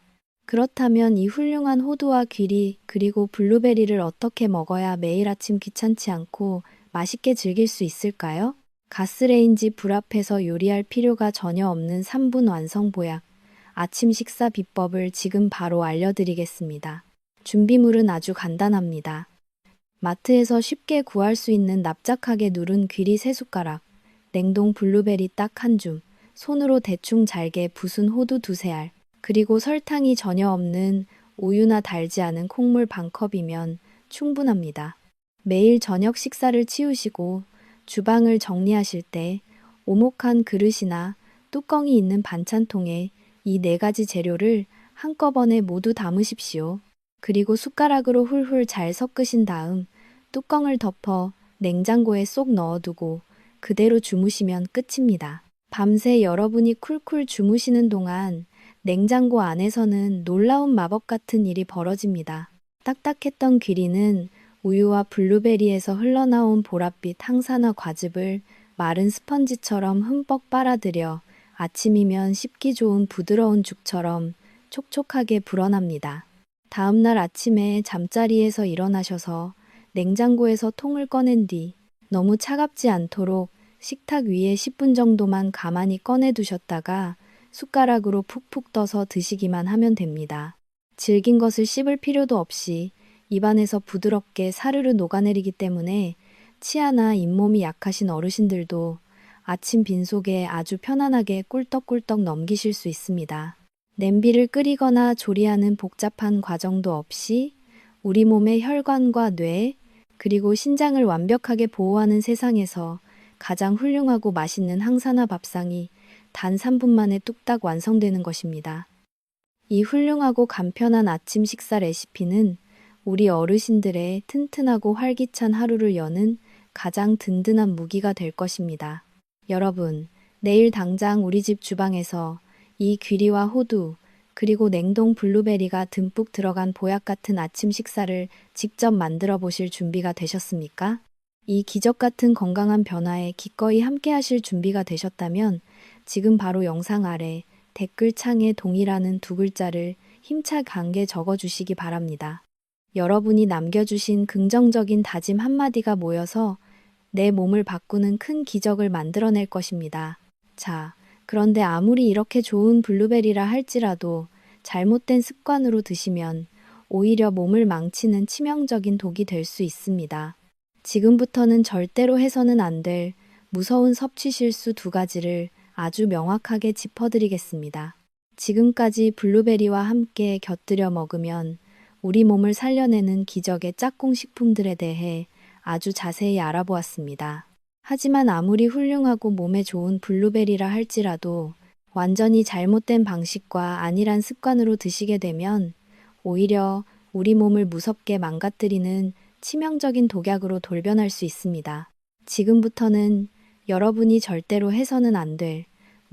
Speaker 1: 그렇다면 이 훌륭한 호두와 귀리 그리고 블루베리를 어떻게 먹어야 매일 아침 귀찮지 않고 맛있게 즐길 수 있을까요? 가스레인지 불 앞에서 요리할 필요가 전혀 없는 3분 완성 보약, 아침 식사 비법을 지금 바로 알려드리겠습니다. 준비물은 아주 간단합니다. 마트에서 쉽게 구할 수 있는 납작하게 누른 귀리 3숟가락, 냉동 블루베리 딱 1줌, 손으로 대충 잘게 부순 호두 2-3알, 그리고 설탕이 전혀 없는 우유나 달지 않은 콩물 반컵이면 충분합니다. 매일 저녁 식사를 치우시고 주방을 정리하실 때 오목한 그릇이나 뚜껑이 있는 반찬통에 이 4가지 재료를 한꺼번에 모두 담으십시오. 그리고 숟가락으로 훌훌 잘 섞으신 다음 뚜껑을 덮어 냉장고에 쏙 넣어두고 그대로 주무시면 끝입니다. 밤새 여러분이 쿨쿨 주무시는 동안 냉장고 안에서는 놀라운 마법 같은 일이 벌어집니다. 딱딱했던 귀리는 우유와 블루베리에서 흘러나온 보랏빛 항산화 과즙을 마른 스펀지처럼 흠뻑 빨아들여 아침이면 씹기 좋은 부드러운 죽처럼 촉촉하게 불어납니다. 다음날 아침에 잠자리에서 일어나셔서 냉장고에서 통을 꺼낸 뒤 너무 차갑지 않도록 식탁 위에 10분 정도만 가만히 꺼내 두셨다가 숟가락으로 푹푹 떠서 드시기만 하면 됩니다. 질긴 것을 씹을 필요도 없이 입안에서 부드럽게 사르르 녹아내리기 때문에 치아나 잇몸이 약하신 어르신들도 아침 빈속에 아주 편안하게 꿀떡꿀떡 넘기실 수 있습니다. 냄비를 끓이거나 조리하는 복잡한 과정도 없이 우리 몸의 혈관과 뇌, 그리고 신장을 완벽하게 보호하는 세상에서 가장 훌륭하고 맛있는 항산화 밥상이 단 3분 만에 뚝딱 완성되는 것입니다. 이 훌륭하고 간편한 아침 식사 레시피는 우리 어르신들의 튼튼하고 활기찬 하루를 여는 가장 든든한 무기가 될 것입니다. 여러분, 내일 당장 우리 집 주방에서 이 귀리와 호두, 그리고 냉동 블루베리가 듬뿍 들어간 보약 같은 아침 식사를 직접 만들어 보실 준비가 되셨습니까? 이 기적 같은 건강한 변화에 기꺼이 함께 하실 준비가 되셨다면 지금 바로 영상 아래 댓글창에 동의라는 2글자를 힘차게 적어주시기 바랍니다. 여러분이 남겨주신 긍정적인 다짐 한마디가 모여서 내 몸을 바꾸는 큰 기적을 만들어낼 것입니다. 자, 그런데 아무리 이렇게 좋은 블루베리라 할지라도 잘못된 습관으로 드시면 오히려 몸을 망치는 치명적인 독이 될 수 있습니다. 지금부터는 절대로 해서는 안 될 무서운 섭취 실수 2가지를 아주 명확하게 짚어드리겠습니다. 지금까지 블루베리와 함께 곁들여 먹으면 우리 몸을 살려내는 기적의 짝꿍 식품들에 대해 아주 자세히 알아보았습니다. 하지만 아무리 훌륭하고 몸에 좋은 블루베리라 할지라도 완전히 잘못된 방식과 안일한 습관으로 드시게 되면 오히려 우리 몸을 무섭게 망가뜨리는 치명적인 독약으로 돌변할 수 있습니다. 지금부터는 여러분이 절대로 해서는 안 될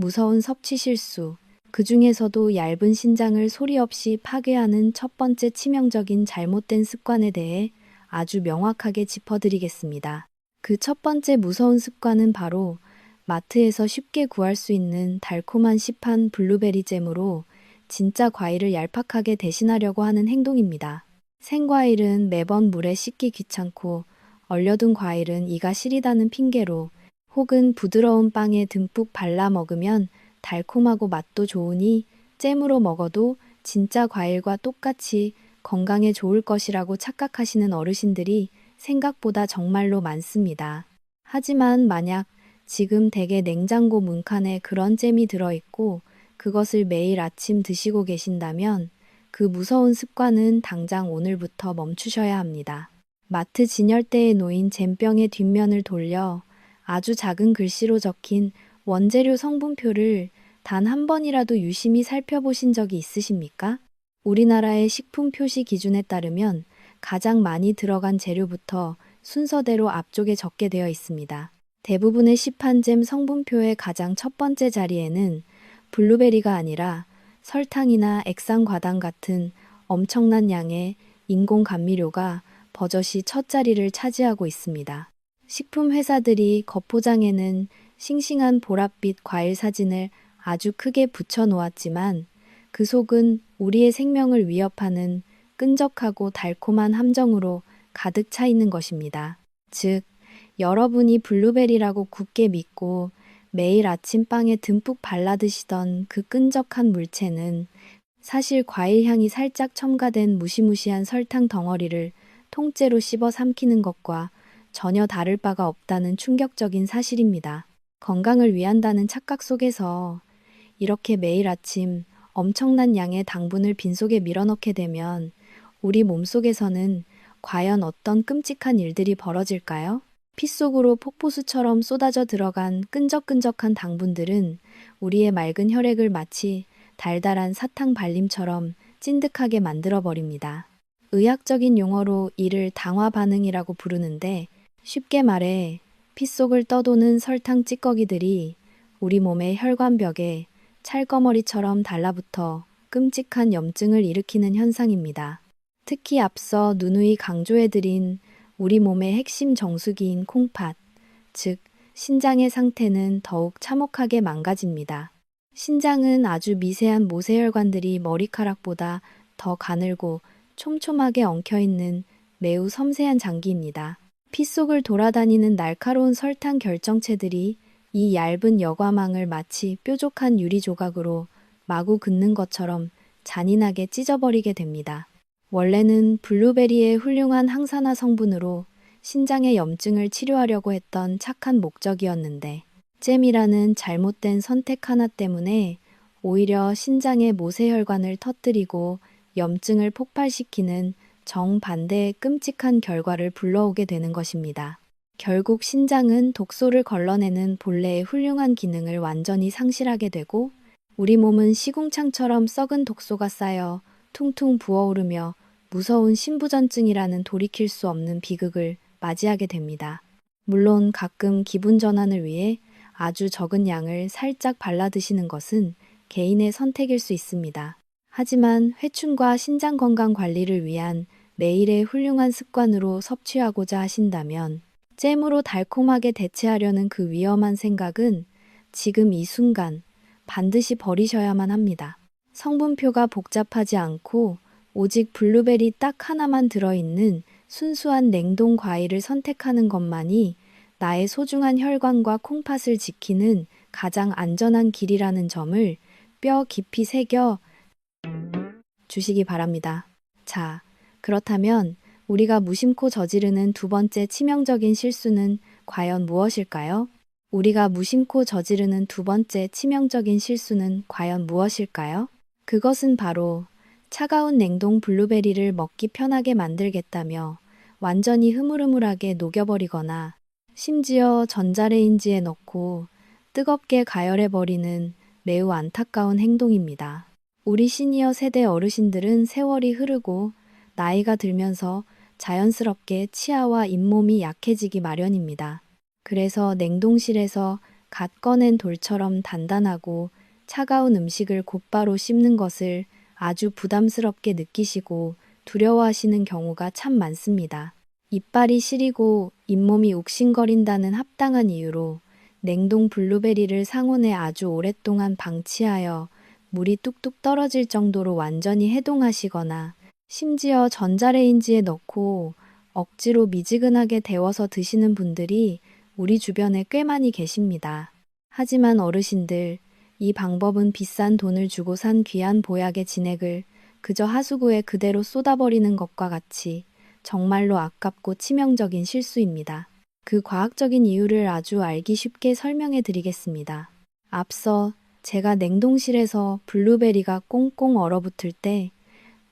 Speaker 1: 무서운 섭취 실수, 그 중에서도 얇은 신장을 소리 없이 파괴하는 첫 번째 치명적인 잘못된 습관에 대해 아주 명확하게 짚어드리겠습니다. 그 첫 번째 무서운 습관은 바로 마트에서 쉽게 구할 수 있는 달콤한 시판 블루베리 잼으로 진짜 과일을 얄팍하게 대신하려고 하는 행동입니다. 생과일은 매번 물에 씻기 귀찮고 얼려둔 과일은 이가 시리다는 핑계로 혹은 부드러운 빵에 듬뿍 발라 먹으면 달콤하고 맛도 좋으니 잼으로 먹어도 진짜 과일과 똑같이 건강에 좋을 것이라고 착각하시는 어르신들이 생각보다 정말로 많습니다. 하지만 만약 지금 댁에 냉장고 문칸에 그런 잼이 들어있고 그것을 매일 아침 드시고 계신다면 그 무서운 습관은 당장 오늘부터 멈추셔야 합니다. 마트 진열대에 놓인 잼병의 뒷면을 돌려 아주 작은 글씨로 적힌 원재료 성분표를 단 한 번이라도 유심히 살펴보신 적이 있으십니까? 우리나라의 식품 표시 기준에 따르면 가장 많이 들어간 재료부터 순서대로 앞쪽에 적게 되어 있습니다. 대부분의 시판잼 성분표의 가장 첫 번째 자리에는 블루베리가 아니라 설탕이나 액상과당 같은 엄청난 양의 인공 감미료가 버젓이 첫 자리를 차지하고 있습니다. 식품 회사들이 겉포장에는 싱싱한 보랏빛 과일 사진을 아주 크게 붙여 놓았지만 그 속은 우리의 생명을 위협하는 끈적하고 달콤한 함정으로 가득 차 있는 것입니다. 즉, 여러분이 블루베리라고 굳게 믿고 매일 아침빵에 듬뿍 발라 드시던 그 끈적한 물체는 사실 과일 향이 살짝 첨가된 무시무시한 설탕 덩어리를 통째로 씹어 삼키는 것과 전혀 다를 바가 없다는 충격적인 사실입니다. 건강을 위한다는 착각 속에서 이렇게 매일 아침 엄청난 양의 당분을 빈속에 밀어넣게 되면 우리 몸속에서는 과연 어떤 끔찍한 일들이 벌어질까요? 피 속으로 폭포수처럼 쏟아져 들어간 끈적끈적한 당분들은 우리의 맑은 혈액을 마치 달달한 사탕 발림처럼 찐득하게 만들어버립니다. 의학적인 용어로 이를 당화 반응이라고 부르는데 쉽게 말해 피 속을 떠도는 설탕 찌꺼기들이 우리 몸의 혈관벽에 찰거머리처럼 달라붙어 끔찍한 염증을 일으키는 현상입니다. 특히 앞서 누누이 강조해드린 우리 몸의 핵심 정수기인 콩팥, 즉 신장의 상태는 더욱 참혹하게 망가집니다. 신장은 아주 미세한 모세혈관들이 머리카락보다 더 가늘고 촘촘하게 엉켜있는 매우 섬세한 장기입니다. 피 속을 돌아다니는 날카로운 설탕 결정체들이 이 얇은 여과망을 마치 뾰족한 유리 조각으로 마구 긋는 것처럼 잔인하게 찢어버리게 됩니다. 원래는 블루베리의 훌륭한 항산화 성분으로 신장의 염증을 치료하려고 했던 착한 목적이었는데 잼이라는 잘못된 선택 하나 때문에 오히려 신장의 모세혈관을 터뜨리고 염증을 폭발시키는 정반대의 끔찍한 결과를 불러오게 되는 것입니다. 결국 신장은 독소를 걸러내는 본래의 훌륭한 기능을 완전히 상실하게 되고 우리 몸은 시궁창처럼 썩은 독소가 쌓여 퉁퉁 부어오르며 무서운 신부전증이라는 돌이킬 수 없는 비극을 맞이하게 됩니다. 물론 가끔 기분 전환을 위해 아주 적은 양을 살짝 발라 드시는 것은 개인의 선택일 수 있습니다. 하지만 회춘과 신장 건강 관리를 위한 매일의 훌륭한 습관으로 섭취하고자 하신다면 잼으로 달콤하게 대체하려는 그 위험한 생각은 지금 이 순간 반드시 버리셔야만 합니다. 성분표가 복잡하지 않고 오직 블루베리 딱 하나만 들어있는 순수한 냉동 과일을 선택하는 것만이 나의 소중한 혈관과 콩팥을 지키는 가장 안전한 길이라는 점을 뼈 깊이 새겨 주시기 바랍니다. 자, 그렇다면 우리가 무심코 저지르는 두 번째 치명적인 실수는 과연 무엇일까요? 우리가 무심코 저지르는 두 번째 치명적인 실수는 과연 무엇일까요? 그것은 바로 차가운 냉동 블루베리를 먹기 편하게 만들겠다며 완전히 흐물흐물하게 녹여버리거나 심지어 전자레인지에 넣고 뜨겁게 가열해버리는 매우 안타까운 행동입니다. 우리 시니어 세대 어르신들은 세월이 흐르고 나이가 들면서 자연스럽게 치아와 잇몸이 약해지기 마련입니다. 그래서 냉동실에서 갓 꺼낸 돌처럼 단단하고 차가운 음식을 곧바로 씹는 것을 아주 부담스럽게 느끼시고 두려워하시는 경우가 참 많습니다. 이빨이 시리고 잇몸이 욱신거린다는 합당한 이유로 냉동 블루베리를 상온에 아주 오랫동안 방치하여 물이 뚝뚝 떨어질 정도로 완전히 해동하시거나 심지어 전자레인지에 넣고 억지로 미지근하게 데워서 드시는 분들이 우리 주변에 꽤 많이 계십니다. 하지만 어르신들, 이 방법은 비싼 돈을 주고 산 귀한 보약의 진액을 그저 하수구에 그대로 쏟아버리는 것과 같이 정말로 아깝고 치명적인 실수입니다. 그 과학적인 이유를 아주 알기 쉽게 설명해 드리겠습니다. 앞서 제가 냉동실에서 블루베리가 꽁꽁 얼어붙을 때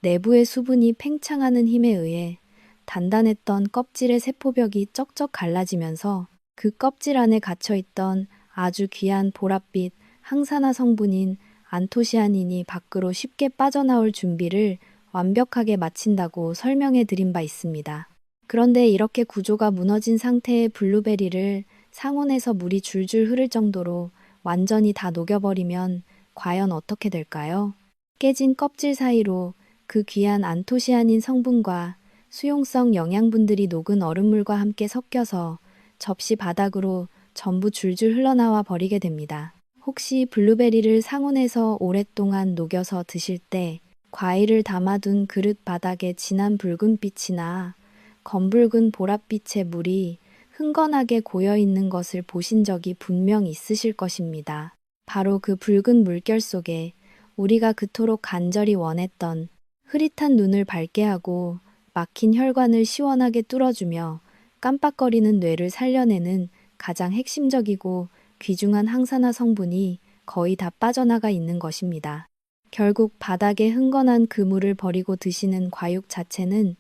Speaker 1: 내부의 수분이 팽창하는 힘에 의해 단단했던 껍질의 세포벽이 쩍쩍 갈라지면서 그 껍질 안에 갇혀있던 아주 귀한 보랏빛 항산화 성분인 안토시아닌이 밖으로 쉽게 빠져나올 준비를 완벽하게 마친다고 설명해 드린 바 있습니다. 그런데 이렇게 구조가 무너진 상태의 블루베리를 상온에서 물이 줄줄 흐를 정도로 완전히 다 녹여버리면 과연 어떻게 될까요? 깨진 껍질 사이로 그 귀한 안토시아닌 성분과 수용성 영양분들이 녹은 얼음물과 함께 섞여서 접시 바닥으로 전부 줄줄 흘러나와 버리게 됩니다. 혹시 블루베리를 상온에서 오랫동안 녹여서 드실 때 과일을 담아둔 그릇 바닥에 진한 붉은빛이나 검붉은 보랏빛의 물이 흥건하게 고여있는 것을 보신 적이 분명 있으실 것입니다. 바로 그 붉은 물결 속에 우리가 그토록 간절히 원했던 흐릿한 눈을 밝게 하고 막힌 혈관을 시원하게 뚫어주며 깜빡거리는 뇌를 살려내는 가장 핵심적이고 귀중한 항산화 성분이 거의 다 빠져나가 있는 것입니다. 결국 바닥에 흥건한 그 물을 버리고 드시는 과육 자체는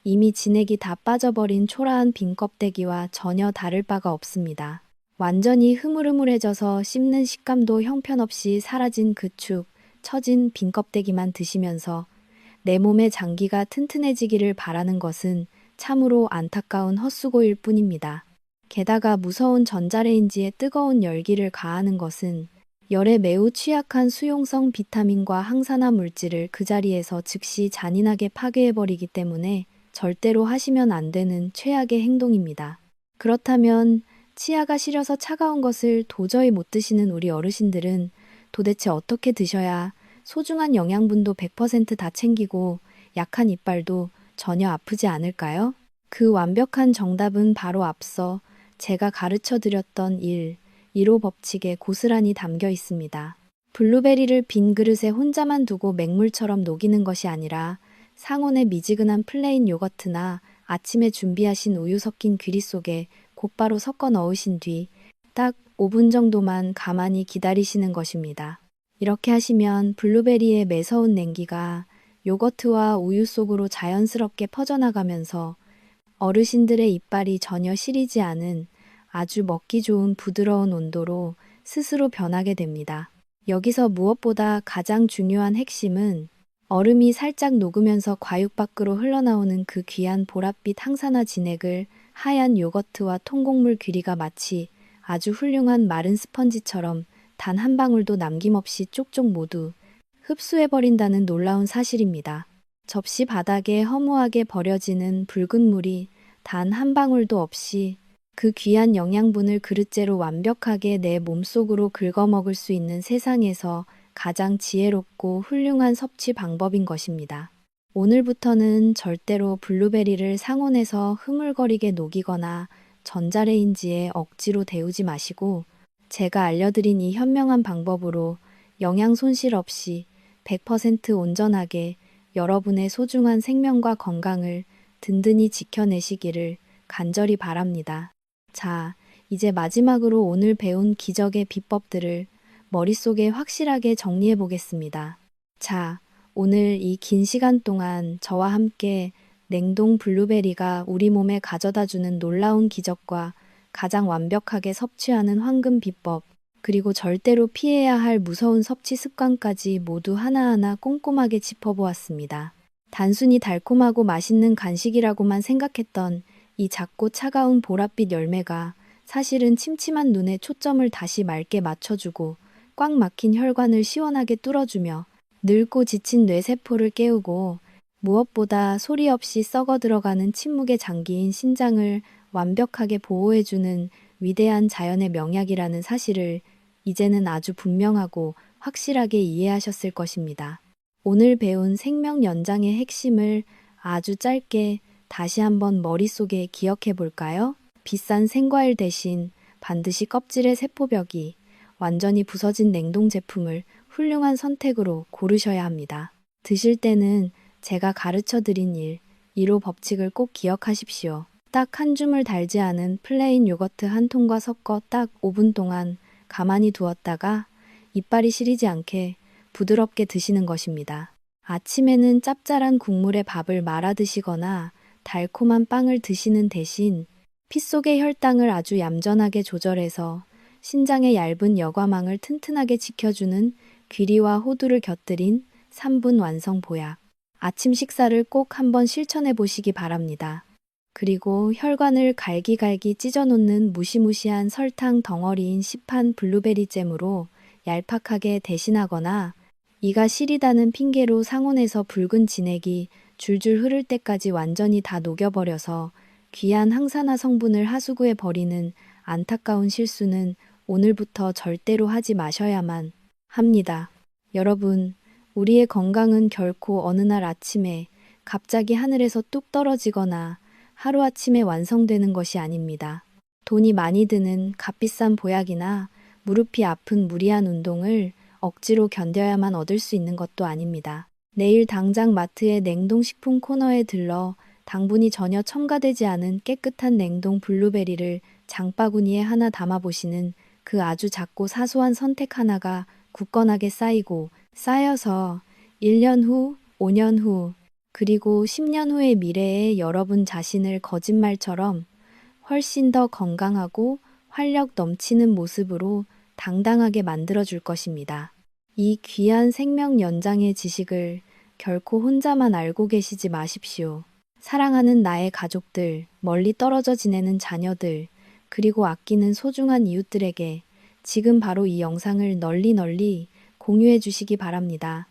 Speaker 1: 이미 진액이 다 빠져버린 초라한 빈 껍데기와 전혀 다를 바가 없습니다. 완전히 흐물흐물해져서 씹는 식감도 형편없이 사라진 그 축, 처진 빈 껍데기만 드시면서 내 몸의 장기가 튼튼해지기를 바라는 것은 참으로 안타까운 헛수고일 뿐입니다. 게다가 무서운 전자레인지에 뜨거운 열기를 가하는 것은 열에 매우 취약한 수용성 비타민과 항산화 물질을 그 자리에서 즉시 잔인하게 파괴해버리기 때문에 절대로 하시면 안 되는 최악의 행동입니다. 그렇다면 치아가 시려서 차가운 것을 도저히 못 드시는 우리 어르신들은 도대체 어떻게 드셔야 소중한 영양분도 100% 다 챙기고 약한 이빨도 전혀 아프지 않을까요? 그 완벽한 정답은 바로 앞서 제가 가르쳐 드렸던 1호 법칙에 고스란히 담겨 있습니다. 블루베리를 빈 그릇에 혼자만 두고 맹물처럼 녹이는 것이 아니라 상온에 미지근한 플레인 요거트나 아침에 준비하신 우유 섞인 귀리 속에 곧바로 섞어 넣으신 뒤 딱 5분 정도만 가만히 기다리시는 것입니다. 이렇게 하시면 블루베리의 매서운 냉기가 요거트와 우유 속으로 자연스럽게 퍼져나가면서 어르신들의 이빨이 전혀 시리지 않은 아주 먹기 좋은 부드러운 온도로 스스로 변하게 됩니다. 여기서 무엇보다 가장 중요한 핵심은 얼음이 살짝 녹으면서 과육 밖으로 흘러나오는 그 귀한 보랏빛 항산화 진액을 하얀 요거트와 통곡물 귀리가 마치 아주 훌륭한 마른 스펀지처럼 단 한 방울도 남김없이 쪽쪽 모두 흡수해버린다는 놀라운 사실입니다. 접시 바닥에 허무하게 버려지는 붉은 물이 단 한 방울도 없이 그 귀한 영양분을 그릇째로 완벽하게 내 몸속으로 긁어먹을 수 있는 세상에서 가장 지혜롭고 훌륭한 섭취 방법인 것입니다. 오늘부터는 절대로 블루베리를 상온에서 흐물거리게 녹이거나 전자레인지에 억지로 데우지 마시고 제가 알려드린 이 현명한 방법으로 영양 손실 없이 100% 온전하게 여러분의 소중한 생명과 건강을 든든히 지켜내시기를 간절히 바랍니다. 자, 이제 마지막으로 오늘 배운 기적의 비법들을 머릿속에 확실하게 정리해 보겠습니다. 자, 오늘 이 긴 시간 동안 저와 함께 냉동 블루베리가 우리 몸에 가져다 주는 놀라운 기적과 가장 완벽하게 섭취하는 황금 비법, 그리고 절대로 피해야 할 무서운 섭취 습관까지 모두 하나하나 꼼꼼하게 짚어보았습니다. 단순히 달콤하고 맛있는 간식이라고만 생각했던 이 작고 차가운 보랏빛 열매가 사실은 침침한 눈에 초점을 다시 맑게 맞춰주고 꽉 막힌 혈관을 시원하게 뚫어주며 늙고 지친 뇌세포를 깨우고 무엇보다 소리 없이 썩어 들어가는 침묵의 장기인 신장을 완벽하게 보호해주는 위대한 자연의 명약이라는 사실을 이제는 아주 분명하고 확실하게 이해하셨을 것입니다. 오늘 배운 생명 연장의 핵심을 아주 짧게 다시 한번 머릿속에 기억해 볼까요? 비싼 생과일 대신 반드시 껍질의 세포벽이 완전히 부서진 냉동 제품을 훌륭한 선택으로 고르셔야 합니다. 드실 때는 제가 가르쳐 드린 1호 법칙을 꼭 기억하십시오. 딱 한 줌을 달지 않은 플레인 요거트 한 통과 섞어 딱 5분 동안 가만히 두었다가 이빨이 시리지 않게 부드럽게 드시는 것입니다. 아침에는 짭짤한 국물에 밥을 말아 드시거나 달콤한 빵을 드시는 대신 피 속의 혈당을 아주 얌전하게 조절해서 신장의 얇은 여과망을 튼튼하게 지켜주는 귀리와 호두를 곁들인 3분 완성 보약. 아침 식사를 꼭 한번 실천해 보시기 바랍니다. 그리고 혈관을 갈기갈기 찢어놓는 무시무시한 설탕 덩어리인 시판 블루베리 잼으로 얄팍하게 대신하거나 이가 시리다는 핑계로 상온에서 붉은 진액이 줄줄 흐를 때까지 완전히 다 녹여버려서 귀한 항산화 성분을 하수구에 버리는 안타까운 실수는 오늘부터 절대로 하지 마셔야만 합니다. 여러분, 우리의 건강은 결코 어느 날 아침에 갑자기 하늘에서 뚝 떨어지거나 하루아침에 완성되는 것이 아닙니다. 돈이 많이 드는 값비싼 보약이나 무릎이 아픈 무리한 운동을 억지로 견뎌야만 얻을 수 있는 것도 아닙니다. 내일 당장 마트의 냉동식품 코너에 들러 당분이 전혀 첨가되지 않은 깨끗한 냉동 블루베리를 장바구니에 하나 담아보시는 그 아주 작고 사소한 선택 하나가 굳건하게 쌓여서 1년 후, 5년 후, 그리고 10년 후의 미래에 여러분 자신을 거짓말처럼 훨씬 더 건강하고 활력 넘치는 모습으로 당당하게 만들어줄 것입니다. 이 귀한 생명 연장의 지식을 결코 혼자만 알고 계시지 마십시오. 사랑하는 나의 가족들, 멀리 떨어져 지내는 자녀들, 그리고 아끼는 소중한 이웃들에게 지금 바로 이 영상을 널리 공유해 주시기 바랍니다.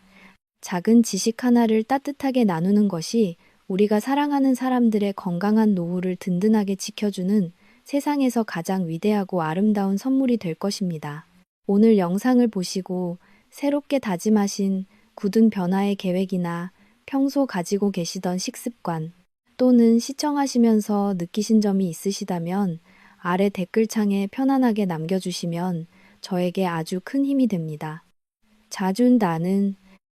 Speaker 1: 작은 지식 하나를 따뜻하게 나누는 것이 우리가 사랑하는 사람들의 건강한 노후를 든든하게 지켜주는 세상에서 가장 위대하고 아름다운 선물이 될 것입니다. 오늘 영상을 보시고 새롭게 다짐하신 굳은 변화의 계획이나 평소 가지고 계시던 식습관 또는 시청하시면서 느끼신 점이 있으시다면 아래 댓글창에 편안하게 남겨주시면 저에게 아주 큰 힘이 됩니다. 자준 나는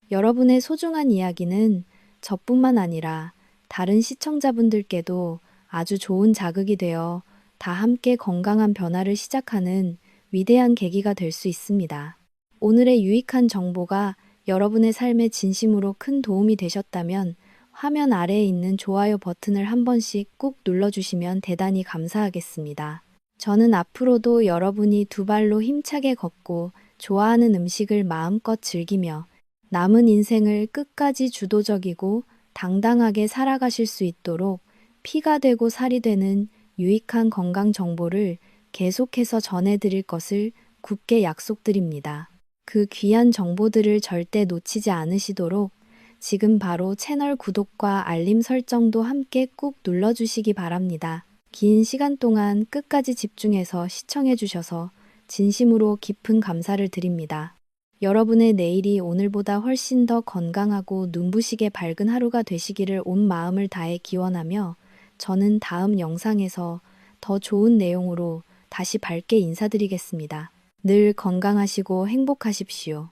Speaker 1: 여러분의 소중한 이야기는 저뿐만 아니라 다른 시청자분들께도 아주 좋은 자극이 되어 다 함께 건강한 변화를 시작하는 위대한 계기가 될 수 있습니다. 오늘의 유익한 정보가 여러분의 삶에 진심으로 큰 도움이 되셨다면 화면 아래에 있는 좋아요 버튼을 한 번씩 꾹 눌러주시면 대단히 감사하겠습니다. 저는 앞으로도 여러분이 두 발로 힘차게 걷고 좋아하는 음식을 마음껏 즐기며 남은 인생을 끝까지 주도적이고 당당하게 살아가실 수 있도록 피가 되고 살이 되는 유익한 건강 정보를 계속해서 전해드릴 것을 굳게 약속드립니다. 그 귀한 정보들을 절대 놓치지 않으시도록 지금 바로 채널 구독과 알림 설정도 함께 꾹 눌러주시기 바랍니다. 긴 시간 동안 끝까지 집중해서 시청해 주셔서 진심으로 깊은 감사를 드립니다. 여러분의 내일이 오늘보다 훨씬 더 건강하고 눈부시게 밝은 하루가 되시기를 온 마음을 다해 기원하며 저는 다음 영상에서 더 좋은 내용으로 다시 밝게 인사드리겠습니다. 늘 건강하시고 행복하십시오.